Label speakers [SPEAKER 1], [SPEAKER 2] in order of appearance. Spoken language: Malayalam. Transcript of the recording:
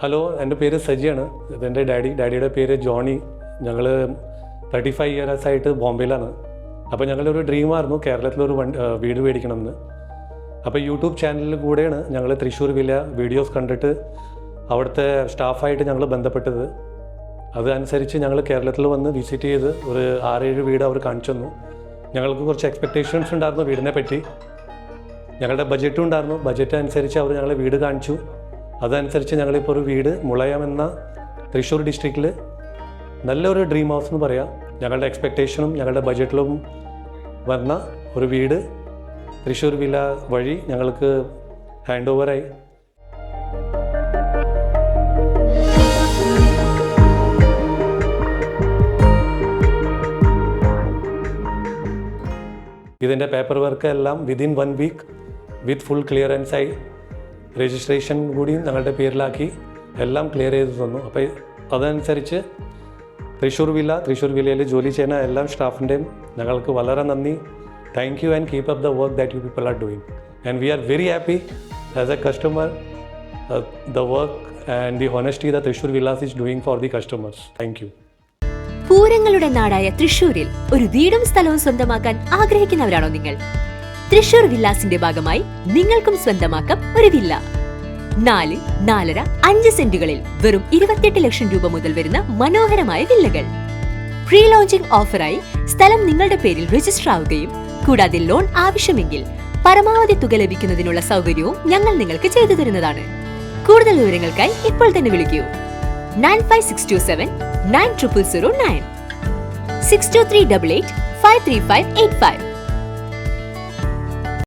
[SPEAKER 1] ഹലോ, എൻ്റെ പേര് സജിയാണ്. ഇതെൻ്റെ ഡാഡിയുടെ പേര് ജോണി. ഞങ്ങൾ 35 ഇയേഴ്സായിട്ട് ബോംബെയിലാണ്. അപ്പോൾ ഞങ്ങളൊരു ഡ്രീമായിരുന്നു കേരളത്തിലൊരു വീട് മേടിക്കണമെന്ന്. അപ്പോൾ യൂട്യൂബ് ചാനലിൽ കൂടെയാണ് ഞങ്ങൾ തൃശ്ശൂർ വില്ല വീഡിയോസ് കണ്ടിട്ട് അവിടുത്തെ സ്റ്റാഫായിട്ട് ഞങ്ങൾ ബന്ധപ്പെട്ടത്. അതനുസരിച്ച് ഞങ്ങൾ കേരളത്തിൽ വന്ന് വിസിറ്റ് ചെയ്ത് ഒരു 6-7 വീട് അവർ കാണിച്ചു തന്നു. ഞങ്ങൾക്ക് കുറച്ച് എക്സ്പെക്റ്റേഷൻസ് ഉണ്ടായിരുന്നു വീടിനെ പറ്റി. ഞങ്ങളുടെ ബജറ്റും ഉണ്ടായിരുന്നു. ബജറ്റ് അനുസരിച്ച് അവർ ഞങ്ങളെ വീട് കാണിച്ചു. അതനുസരിച്ച് ഞങ്ങളിപ്പോൾ ഒരു വീട് മുളയം എന്ന തൃശ്ശൂർ ഡിസ്ട്രിക്റ്റിൽ നല്ലൊരു ഡ്രീം ഹൗസ് എന്ന് പറയാം. ഞങ്ങളുടെ എക്സ്പെക്റ്റേഷനും ഞങ്ങളുടെ ബജറ്റിലും വന്ന ഒരു വീട് തൃശ്ശൂർ വില്ല വഴി ഞങ്ങൾക്ക് ഹാൻഡ് ഓവറായി. ഇതിൻ്റെ പേപ്പർ വർക്ക് എല്ലാം within 1 week with full clearance ആയി. രജിസ്ട്രേഷൻ കൂടി ഞങ്ങളുടെ പേരിലാക്കി എല്ലാം ക്ലിയർ ചെയ്ത് തന്നു. അപ്പോൾ അതനുസരിച്ച് തൃശ്ശൂർ വില്ലയിൽ ജോലി ചെയ്യുന്ന എല്ലാ സ്റ്റാഫിൻ്റെയും ഞങ്ങൾക്ക് വളരെ നന്ദി. Thank you and keep up the work that you people are doing. And we are very happy as a customer the work and the honesty the Thrissur villas is doing for the customers. Thank you.
[SPEAKER 2] പൂരങ്ങളുടെ നാടായ തൃശ്ശൂരിൽ ഒരു വീടും സ്ഥലവും സ്വന്തമാക്കാൻ ആഗ്രഹിക്കുന്നവരാണോ നിങ്ങൾ? തൃശ്ശൂർ വില്ലാസിന്റെ ഭാഗമായി നിങ്ങൾക്കും സ്വന്തമാക്കാം ഒരു വില്ല. 4, 4.5, 5 സെന്റുകളിൽ വെറും 28 ലക്ഷം രൂപ മുതൽ വരുന്ന മനോഹരമായ വില്ലകൾ. പ്രീ ലോഞ്ചിംഗ് ഓഫറായി സ്ഥലം നിങ്ങളുടെ പേരിൽ രജിസ്റ്റർ ആവുകയും കൂടാതെ ലോൺ ആവശ്യമെങ്കിൽ പരമാവധി തുക ലഭിക്കുന്നതിനുള്ള സൗകര്യവും ഞങ്ങൾ നിങ്ങൾക്ക് ചെയ്തു തരുന്നതാണ്. കൂടുതൽ വിവരങ്ങൾക്കായി ഇപ്പോൾ തന്നെ വിളിക്കൂ 95627 9009 62388 53585.